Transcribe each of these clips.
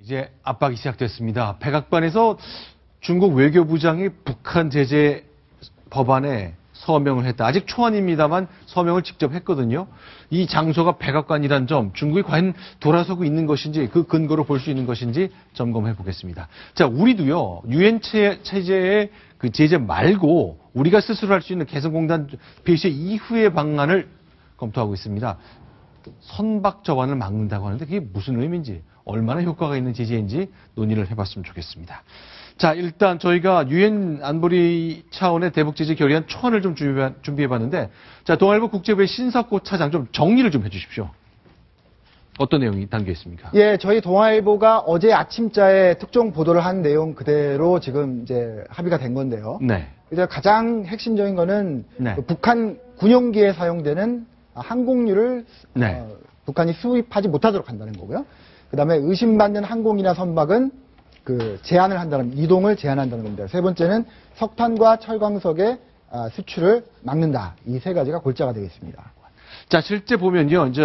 이제 압박이 시작됐습니다. 백악관에서 중국 외교부장이 북한 제재 법안에 서명을 했다. 아직 초안입니다만 서명을 직접 했거든요. 이 장소가 백악관이란 점, 중국이 과연 돌아서고 있는 것인지, 그 근거로 볼 수 있는 것인지 점검해 보겠습니다. 자, 우리도요, 유엔 체제의 그 제재 말고 우리가 스스로 할 수 있는 개성공단 폐쇄 이후의 방안을 검토하고 있습니다. 선박 저반을 막는다고 하는데 그게 무슨 의미인지, 얼마나 효과가 있는 제재인지 논의를 해봤으면 좋겠습니다. 자, 일단 저희가 유엔 안보리 차원의 대북 제재 결의안 초안을 좀 준비해봤는데, 자, 동아일보 국제부의 신석호 차장 좀 정리를 좀 해주십시오. 어떤 내용이 담겨 있습니까? 예, 저희 동아일보가 어제 아침자에 특종 보도를 한 내용 그대로 지금 이제 합의가 된 건데요. 네. 이제 가장 핵심적인 거는 네. 그 북한 군용기에 사용되는 항공유를 네. 북한이 수입하지 못하도록 한다는 거고요. 그다음에 의심받는 항공이나 선박은 그 제한을 한다는, 이동을 제한한다는 겁니다. 세 번째는 석탄과 철광석의 수출을 막는다. 이 세 가지가 골자가 되겠습니다. 자, 실제 보면요, 이제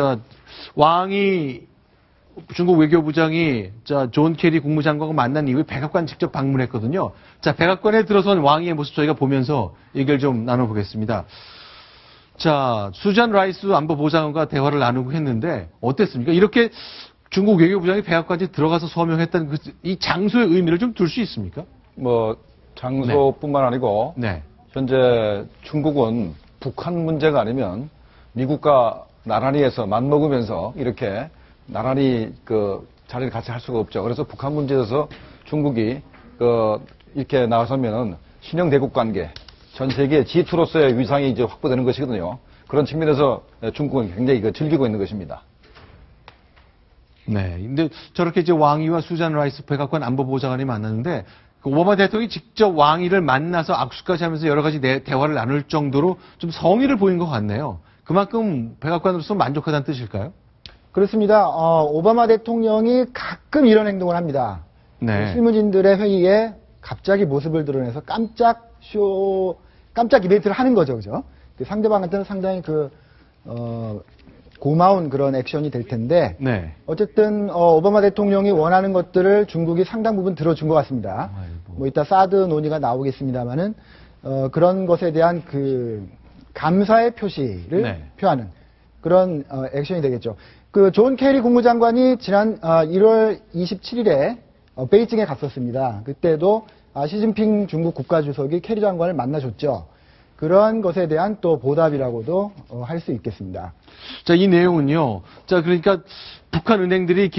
중국 외교부장이 존 케리 국무장관과 만난 이후에 백악관 직접 방문했거든요. 자, 백악관에 들어선 왕이의 모습 저희가 보면서 얘기를 좀 나눠보겠습니다. 자, 수잔 라이스 안보보좌관과 대화를 나누고 했는데 어땠습니까? 이렇게 중국 외교부장이 백악관에 들어가서 서명했다는 이 장소의 의미를 좀 둘 수 있습니까? 뭐 장소뿐만 아니고 네. 현재 중국은 북한 문제가 아니면 미국과 나란히 해서 맞먹으면서 이렇게 나란히 그 자리를 같이 할 수가 없죠. 그래서 북한 문제에서 중국이 이렇게 나서면은 신형 대국 관계, 전 세계 G2로서의 위상이 이제 확보되는 것이거든요. 그런 측면에서 중국은 굉장히 즐기고 있는 것입니다. 네. 근데 저렇게 이제 왕이와 수잔 라이스 백악관 안보보좌관이 만났는데, 그 오바마 대통령이 직접 왕이를 만나서 악수까지 하면서 여러 가지 대화를 나눌 정도로 좀 성의를 보인 것 같네요. 그만큼 백악관으로서 만족하다는 뜻일까요? 그렇습니다. 오바마 대통령이 가끔 이런 행동을 합니다. 네. 실무진들의 회의에 갑자기 모습을 드러내서 깜짝 이벤트를 하는 거죠, 그죠? 상대방한테는 상당히 고마운 그런 액션이 될 텐데, 네. 어쨌든 오바마 대통령이 원하는 것들을 중국이 상당 부분 들어준 것 같습니다. 아이고. 뭐 이따 사드 논의가 나오겠습니다만은 그런 것에 대한 감사의 표시를 네. 표하는 그런 액션이 되겠죠. 존 케리 국무장관이 지난 1월 27일에 베이징에 갔었습니다. 그때도 시진핑 중국 국가주석이 케리 장관을 만나줬죠. 그런 것에 대한 또 보답이라고도 할 수 있겠습니다. 자, 이 내용은요. 자, 그러니까 북한 은행들이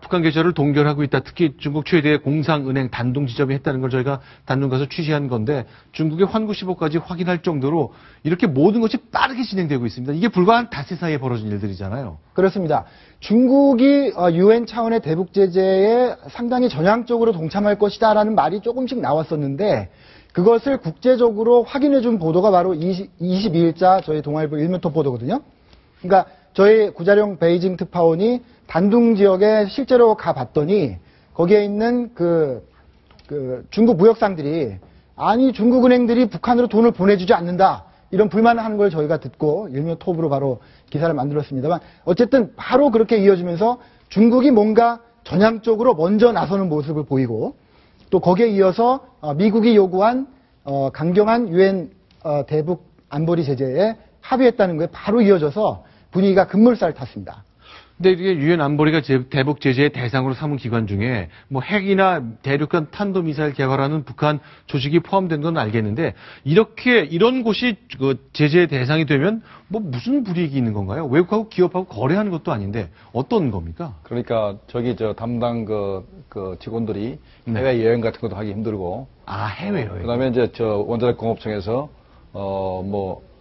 북한 계좌를 동결하고 있다. 특히 중국 최대 공상은행 단둥 지점이 했다는 걸 저희가 단둥 가서 취재한 건데, 중국의 환구시보까지 확인할 정도로 이렇게 모든 것이 빠르게 진행되고 있습니다. 이게 불과 한 닷새 사이에 벌어진 일들이잖아요. 그렇습니다. 중국이 유엔 차원의 대북 제재에 상당히 전향적으로 동참할 것이다라는 말이 조금씩 나왔었는데, 그것을 국제적으로 확인해 준 보도가 바로 22일자 저희 동아일보 일면톱 보도거든요. 그러니까 저희 구자룡 베이징 특파원이 단둥 지역에 실제로 가봤더니 거기에 있는 중국 무역상들이, 아니 중국 은행들이 북한으로 돈을 보내주지 않는다, 이런 불만을 하는 걸 저희가 듣고 일면톱으로 바로 기사를 만들었습니다만, 어쨌든 바로 그렇게 이어지면서 중국이 뭔가 전향적으로 먼저 나서는 모습을 보이고, 또 거기에 이어서 미국이 요구한 강경한 유엔 대북 안보리 제재에 합의했다는 거에 바로 이어져서 분위기가 급물살을 탔습니다. 근데 이게 유엔 안보리가 대북 제재의 대상으로 삼은 기관 중에 뭐 핵이나 대륙간 탄도미사일 개발하는 북한 조직이 포함된 건 알겠는데, 이런 곳이 제재의 대상이 되면 뭐 무슨 불이익이 있는 건가요? 외국하고 기업하고 거래하는 것도 아닌데 어떤 겁니까? 그러니까 담당 직원들이 네. 해외 여행 같은 것도 하기 힘들고, 해외 여행. 그다음에 이제 원자력 공업청에서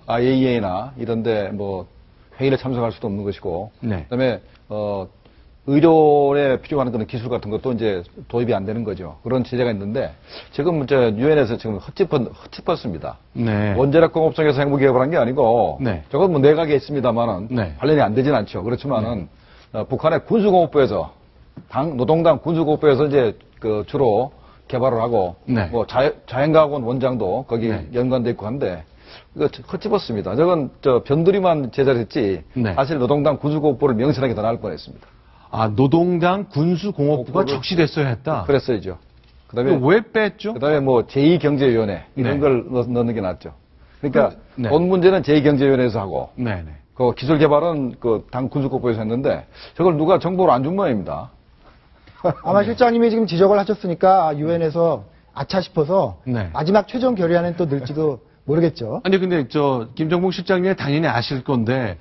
IAEA나 이런데 회의에 참석할 수도 없는 것이고, 네. 그다음에 의료에 필요한 그런 기술 같은 것도 이제 도입이 안 되는 거죠. 그런 제재가 있는데, 지금 유엔에서 지금 헛짚었습니다. 네. 원자력 공업청에서 핵무 개발한 게 아니고, 네. 저건 내각에 있습니다만은 네. 관련이 안 되진 않죠. 그렇지만은 북한의 군수공업부에서 노동당 군수공업부에서 이제 주로 개발을 하고, 네. 자연과학원 원장도 거기 네. 연관돼 있고 한데, 이거 헛집었습니다. 저건 변두리만 제자했지, 네. 사실 노동당 군수공업부를 명시하게 더 나을 뻔했습니다. 노동당 군수공업부가 공업부를 적시됐어야 했다. 그랬어야죠. 그다음에 왜 뺐죠? 그다음에 뭐 제2경제위원회 이런 네. 걸 넣는 게 낫죠. 그러니까 네. 돈 문제는 제2경제위원회에서 하고 네네. 그 기술 개발은 그 당 군수국부에서 했는데 저걸 누가 정보를 안 준 모양입니다. 아마 실장님이 지금 지적을 하셨으니까 유엔에서 아차 싶어서 네. 마지막 최종 결의안은 또 넣을지도 모르겠죠. 아니 근데 김정국 실장님이 당연히 아실 건데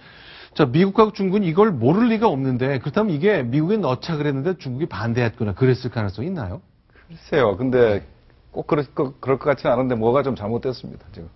미국하고 중국은 이걸 모를 리가 없는데 그렇다면 이게 미국에 넣자 그랬는데 중국이 반대했거나 그랬을 가능성이 있나요? 글쎄요. 근데 꼭 그럴 것 같지는 않은데 뭐가 좀 잘못됐습니다. 지금.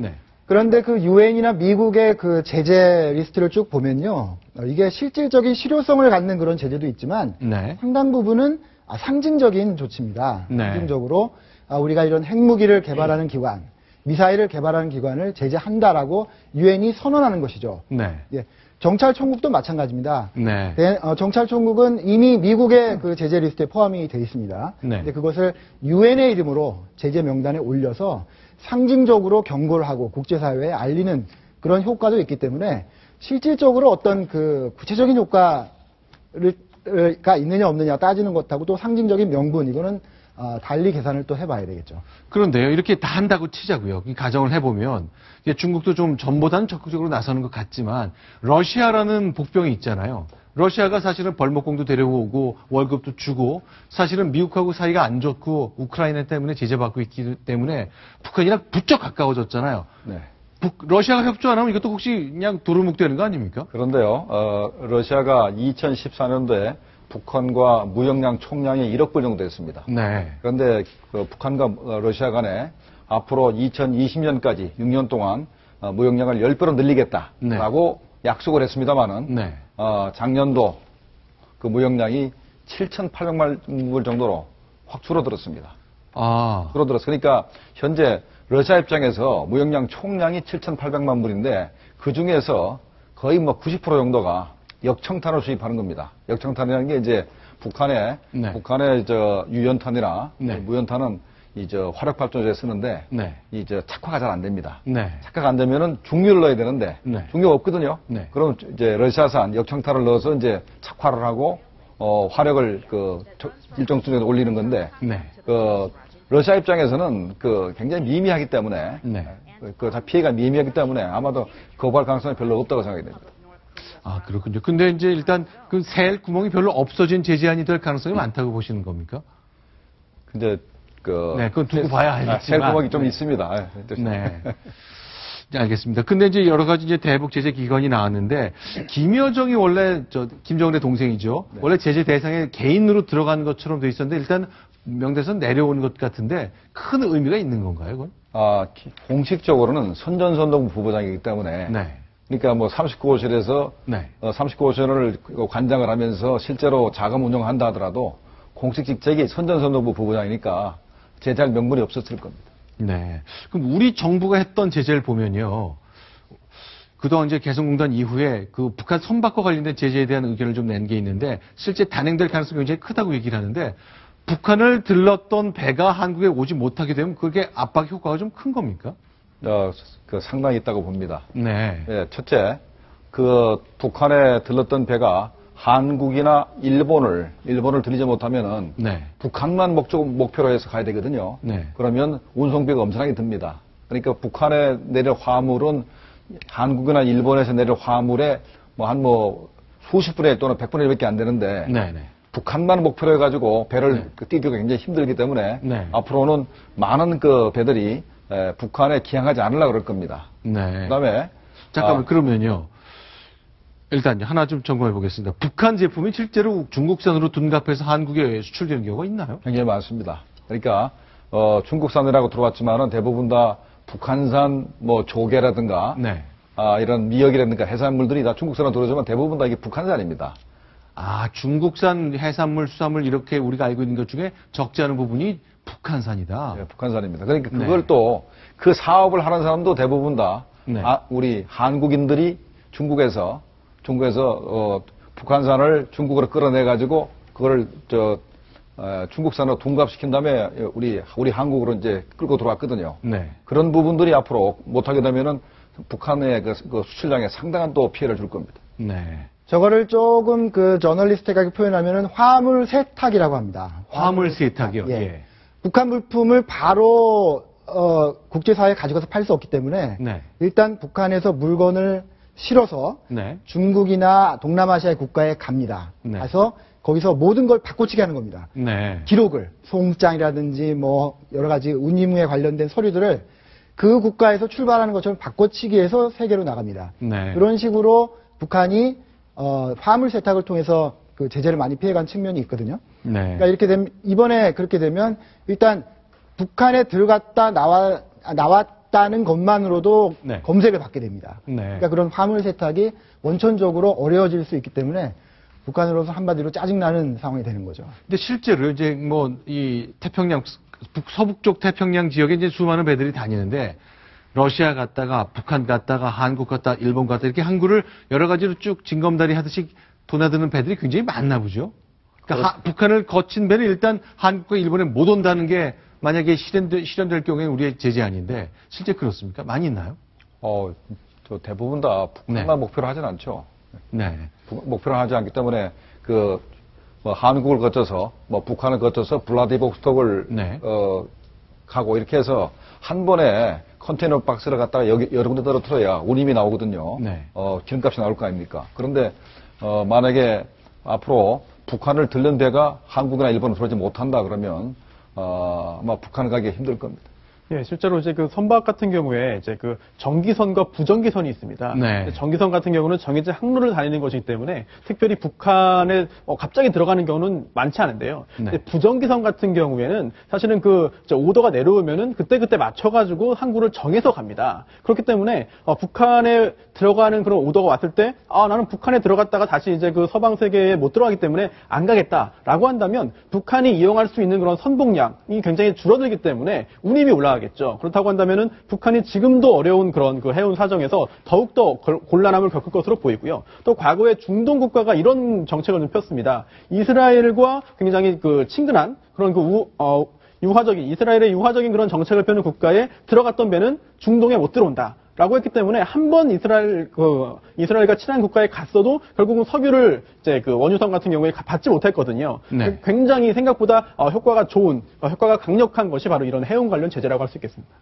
네. 그런데 그 유엔이나 미국의 그 제재 리스트를 쭉 보면요. 이게 실질적인 실효성을 갖는 그런 제재도 있지만 네. 상당 부분은 상징적인 조치입니다. 네. 상징적으로 우리가 이런 핵무기를 개발하는 기관, 미사일을 개발하는 기관을 제재한다라고 유엔이 선언하는 것이죠. 네. 예. 정찰총국도 마찬가지입니다. 네. 정찰총국은 이미 미국의 그 제재 리스트에 포함이 되어 있습니다. 네. 근데 그것을 유엔의 이름으로 제재 명단에 올려서 상징적으로 경고를 하고 국제사회에 알리는 그런 효과도 있기 때문에 실질적으로 어떤 그 구체적인 효과가 있느냐 없느냐 따지는 것하고 또 상징적인 명분 이거는 달리 계산을 또 해봐야 되겠죠. 그런데요, 이렇게 다 한다고 치자고요. 이 가정을 해보면 이게 중국도 좀 전보다는 적극적으로 나서는 것 같지만 러시아라는 복병이 있잖아요. 러시아가 사실은 벌목공도 데려오고 월급도 주고 사실은 미국하고 사이가 안 좋고 우크라이나 때문에 제재받고 있기 때문에 북한이랑 부쩍 가까워졌잖아요. 네. 러시아가 협조 안 하면 이것도 혹시 그냥 도루묵되는 거 아닙니까? 그런데요, 러시아가 2014년도에 북한과 무역량 총량이 1억 불 정도 됐습니다. 네. 그런데 그 북한과 러시아 간에 앞으로 2020년까지 6년 동안 무역량을 10배로 늘리겠다라고 약속을 했습니다마는 네. 작년도 그 무역량이 7,800만 불 정도로 확 줄어들었습니다. 줄어들었어. 그러니까 현재 러시아 입장에서 무역량 총량이 7,800만 불인데 그 중에서 거의 뭐 90% 정도가 역청탄을 수입하는 겁니다. 역청탄이라는 게 이제 북한의 유연탄이나 네. 무연탄은 화력 발전소에 쓰는데 네. 착화가 잘 안 됩니다. 네. 착화가 안 되면은 중류를 넣어야 되는데 네. 중류가 없거든요. 네. 그럼 이제 러시아산 역청탄을 넣어서 이제 착화를 하고 화력을 일정 수준에 올리는 건데 네. 러시아 입장에서는 굉장히 미미하기 때문에 네. 다 피해가 미미하기 때문에 아마도 거부할 가능성이 별로 없다고 생각이 됩니다. 그렇군요. 근데 이제 일단 그 셀 구멍이 별로 없어진 제재안이 될 가능성이 많다고 보시는 겁니까? 근데 네, 그건 두고 봐야 알겠지만. 셀 구멍이 좀 있습니다. 네. 네, 알겠습니다. 근데 이제 여러 가지 대북 제재 기관이 나왔는데 김여정이 원래 김정은의 동생이죠. 네. 원래 제재 대상에 개인으로 들어간 것처럼 돼 있었는데 일단 명대에서 내려온 것 같은데 큰 의미가 있는 건가요, 그건? 공식적으로는 선전선동부 부부장이기 때문에 네. 그러니까 뭐 39호실에서 네. 39호실을 관장을 하면서 실제로 자금 운영한다 하더라도 공식 직책이 선전선동부 부부장이니까 제재할 명분이 없었을 겁니다. 네. 그럼 우리 정부가 했던 제재를 보면요. 그동안 이제 개성공단 이후에 그 북한 선박과 관련된 제재에 대한 의견을 좀 낸 게 있는데 실제 단행될 가능성이 굉장히 크다고 얘기를 하는데 북한을 들렀던 배가 한국에 오지 못하게 되면 그게 압박 효과가 좀 큰 겁니까? 상당히 있다고 봅니다. 네. 예, 첫째, 북한에 들렀던 배가 한국이나 일본을 들이지 못하면은 네. 북한만 목표로 해서 가야 되거든요. 네. 그러면 운송비가 엄청나게 듭니다. 그러니까 북한에 내릴 화물은 한국이나 일본에서 내릴 화물의 수십 분의 1 또는 100분의 1밖에 안 되는데 네. 네. 북한만 목표로 해가지고 배를 띄기가 굉장히 힘들기 때문에 네. 앞으로는 많은 배들이 북한에 기항하지 않으려고 그럴 겁니다. 네. 그다음에 잠깐만 그러면요. 일단 하나 좀 점검해 보겠습니다. 북한 제품이 실제로 중국산으로 둔갑해서 한국에 수출되는 경우가 있나요? 굉장히 많습니다. 그러니까 중국산이라고 들어왔지만은 대부분 다 북한산 조개라든가 네. 이런 미역이라든가 해산물들이 다 중국산으로 들어오지만 대부분 다 이게 북한산입니다. 중국산 해산물, 수산물 이렇게 우리가 알고 있는 것 중에 적지 않은 부분이 북한산이다. 네, 북한산입니다. 그러니까 그걸 또 그 사업을 하는 사람도 대부분 다 우리 한국인들이 중국에서 북한산을 중국으로 끌어내 가지고 그거를 중국산으로 둔갑시킨 다음에 우리 한국으로 이제 끌고 들어왔거든요. 네. 그런 부분들이 앞으로 못하게 되면은 북한의 그 수출량에 상당한 또 피해를 줄 겁니다. 네. 저거를 조금 그 저널리스트하게 표현하면은 화물 세탁이라고 합니다. 화물 세탁이요. 예. 예. 북한 물품을 바로 국제사회에 가져가서 팔 수 없기 때문에 네. 일단 북한에서 물건을 실어서 네. 중국이나 동남아시아의 국가에 갑니다. 네. 가서 거기서 모든 걸 바꿔치기 하는 겁니다. 네. 기록을 송장이라든지 뭐 여러 가지 운임에 관련된 서류들을 그 국가에서 출발하는 것처럼 바꿔치기해서 세계로 나갑니다. 네. 그런 식으로 북한이 화물 세탁을 통해서 그 제재를 많이 피해간 측면이 있거든요. 네. 그러니까 이렇게 되면 이번에 그렇게 되면 일단 북한에 들어갔다 나왔다는 것만으로도 네. 검색을 받게 됩니다. 네. 그러니까 그런 화물 세탁이 원천적으로 어려워질 수 있기 때문에 북한으로서 한마디로 짜증나는 상황이 되는 거죠. 근데 실제로 이제 뭐 이 태평양 서북쪽 태평양 지역에 이제 수많은 배들이 다니는데 러시아 갔다가 북한 갔다가 한국 갔다 일본 갔다 이렇게 항구를 여러 가지로 쭉 징검다리 하듯이 도나드는 배들이 굉장히 많나 보죠. 그러니까 북한을 거친 배는 일단 한국과 일본에 못 온다는 게 만약에 실현될 경우에 우리의 제재 아닌데 실제 그렇습니까? 많이 있나요? 저 대부분 다 북한만 네. 목표로 하진 않죠. 네. 목표로 하지 않기 때문에 뭐 한국을 거쳐서 뭐 북한을 거쳐서 블라디보스톡을 네. 가고 이렇게 해서 한 번에 컨테이너 박스를 갖다가 여러 군데 떨어뜨려야 운임이 나오거든요. 네. 기름값이 나올 거 아닙니까? 그런데 만약에 앞으로 북한을 들른 배가 한국이나 일본을 들어오지 못한다 그러면 아마 북한을 가기 힘들 겁니다. 예, 실제로 이제 그 선박 같은 경우에 이제 그 정기선과 부정기선이 있습니다. 네. 정기선 같은 경우는 정해진 항로를 다니는 것이기 때문에 특별히 북한에 갑자기 들어가는 경우는 많지 않은데요. 네. 근데 부정기선 같은 경우에는 사실은 오더가 내려오면은 그때 맞춰가지고 항구를 정해서 갑니다. 그렇기 때문에 북한에 들어가는 그런 오더가 왔을 때 나는 북한에 들어갔다가 다시 이제 그 서방 세계에 못 들어가기 때문에 안 가겠다라고 한다면 북한이 이용할 수 있는 그런 선봉량이 굉장히 줄어들기 때문에 운임이 올라가겠죠. 그렇다고 한다면은 북한이 지금도 어려운 그런 그 해운 사정에서 더욱더 곤란함을 겪을 것으로 보이고요. 또 과거에 중동 국가가 이런 정책을 좀 폈습니다. 이스라엘과 굉장히 그 친근한 그런 이스라엘의 유화적인 그런 정책을 펴는 국가에 들어갔던 배는 중동에 못 들어온다. 라고 했기 때문에 한 번 이스라엘과 친한 국가에 갔어도 결국은 석유를 이제 그 원유선 같은 경우에 받지 못했거든요. 네. 굉장히 생각보다 효과가 좋은, 효과가 강력한 것이 바로 이런 해운 관련 제재라고 할 수 있겠습니다.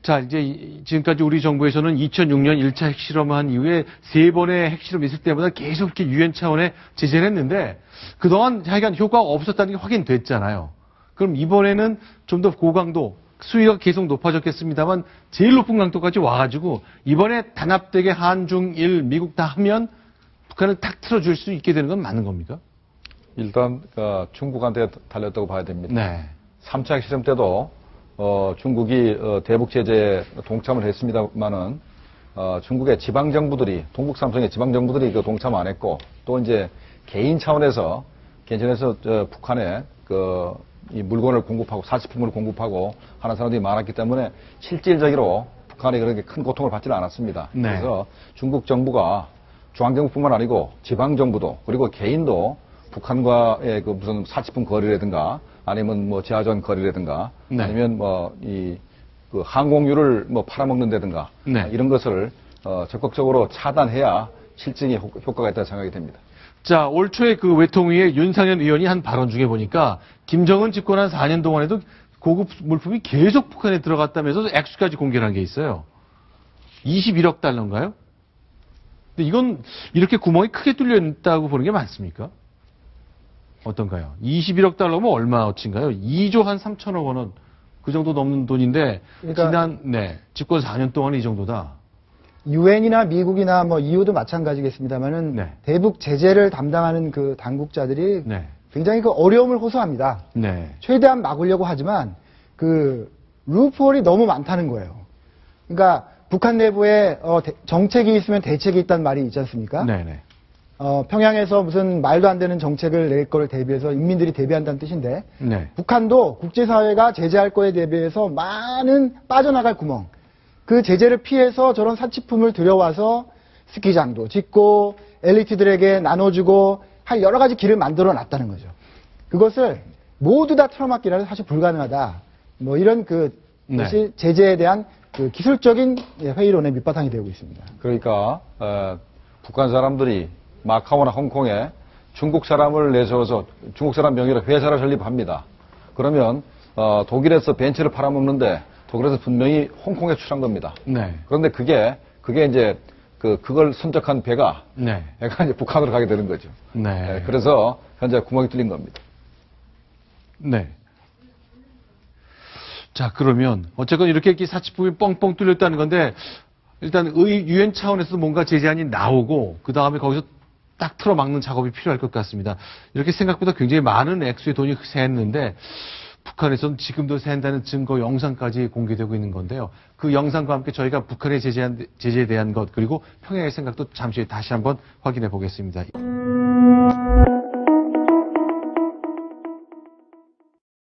자, 이제 지금까지 우리 정부에서는 2006년 1차 핵실험한 이후에 3번의 핵실험 있을 때마다 계속 이렇게 유엔 차원의 제재를 했는데 그동안 하여간 효과가 없었다는 게 확인됐잖아요. 그럼 이번에는 좀 더 고강도 수위가 계속 높아졌겠습니다만 제일 높은 강도까지 와가지고 이번에 단합되게 한중일 미국 다 하면 북한을 탁 틀어줄 수 있게 되는 건 맞는 겁니까? 일단 중국한테 달렸다고 봐야 됩니다. 네. 3차 핵실험 때도 중국이 대북 제재에 동참을 했습니다만은 중국의 지방 정부들이 동북 삼성의 지방 정부들이 동참 안 했고 또 이제 개인 차원에서 북한에 이 물건을 공급하고 사치품을 공급하고 하는 사람들이 많았기 때문에 실질적으로 북한이 그렇게 큰 고통을 받지는 않았습니다. 네. 그래서 중국 정부가 중앙정부뿐만 아니고 지방정부도 그리고 개인도 북한과의 그 무슨 사치품 거래라든가 아니면 뭐 지하전 거래라든가 네. 아니면 그 항공유를 팔아먹는다든가 네. 이런 것을 적극적으로 차단해야 실증이 효과가 있다고 생각이 됩니다. 자, 올 초에 그 외통위에 윤상현 의원이 한 발언 중에 보니까 김정은 집권한 4년 동안에도 고급 물품이 계속 북한에 들어갔다면서 액수까지 공개를 한 게 있어요. 21억 달러인가요? 근데 이건 이렇게 구멍이 크게 뚫려 있다고 보는 게 맞습니까? 어떤가요? 21억 달러면 얼마어치인가요? 2조 한 3천억 원은 그 정도 넘는 돈인데 그러니까 집권 4년 동안 이 정도다. 유엔이나 미국이나 뭐 EU도 마찬가지겠습니다만은 네. 대북 제재를 담당하는 그 당국자들이 네. 굉장히 그 어려움을 호소합니다. 네. 최대한 막으려고 하지만 그 루폴이 너무 많다는 거예요. 그러니까 북한 내부에 정책이 있으면 대책이 있다는 말이 있지 않습니까? 네네. 평양에서 무슨 말도 안 되는 정책을 낼 거를 대비해서 인민들이 대비한다는 뜻인데 네. 북한도 국제사회가 제재할 거에 대비해서 많은 빠져나갈 구멍, 그 제재를 피해서 저런 사치품을 들여와서 스키장도 짓고 엘리트들에게 나눠주고 할 여러 가지 길을 만들어 놨다는 거죠. 그것을 모두 다 틀어막기라는 사실 불가능하다. 뭐 이런 것이 제재에 대한 그 기술적인 회의론의 밑바탕이 되고 있습니다. 그러니까 북한 사람들이 마카오나 홍콩에 중국 사람을 내세워서 중국 사람 명의로 회사를 설립합니다. 그러면 독일에서 벤츠를 팔아먹는데 독일에서 분명히 홍콩에 출한 겁니다. 네. 그런데 그게 이제 그걸 선적한 배가 네. 이제 북한으로 가게 되는 거죠. 네. 그래서 현재 구멍이 뚫린 겁니다. 네. 자, 그러면 어쨌건 이렇게 사치품이 뻥뻥 뚫렸다는 건데 일단 유엔 차원에서 뭔가 제재안이 나오고 그 다음에 거기서 딱 틀어막는 작업이 필요할 것 같습니다. 이렇게 생각보다 굉장히 많은 액수의 돈이 샜는데 북한에서는 지금도 샌다는 증거 영상까지 공개되고 있는 건데요. 그 영상과 함께 저희가 북한의 제재에 대한 것 그리고 평양의 생각도 잠시 후에 다시 한번 확인해 보겠습니다.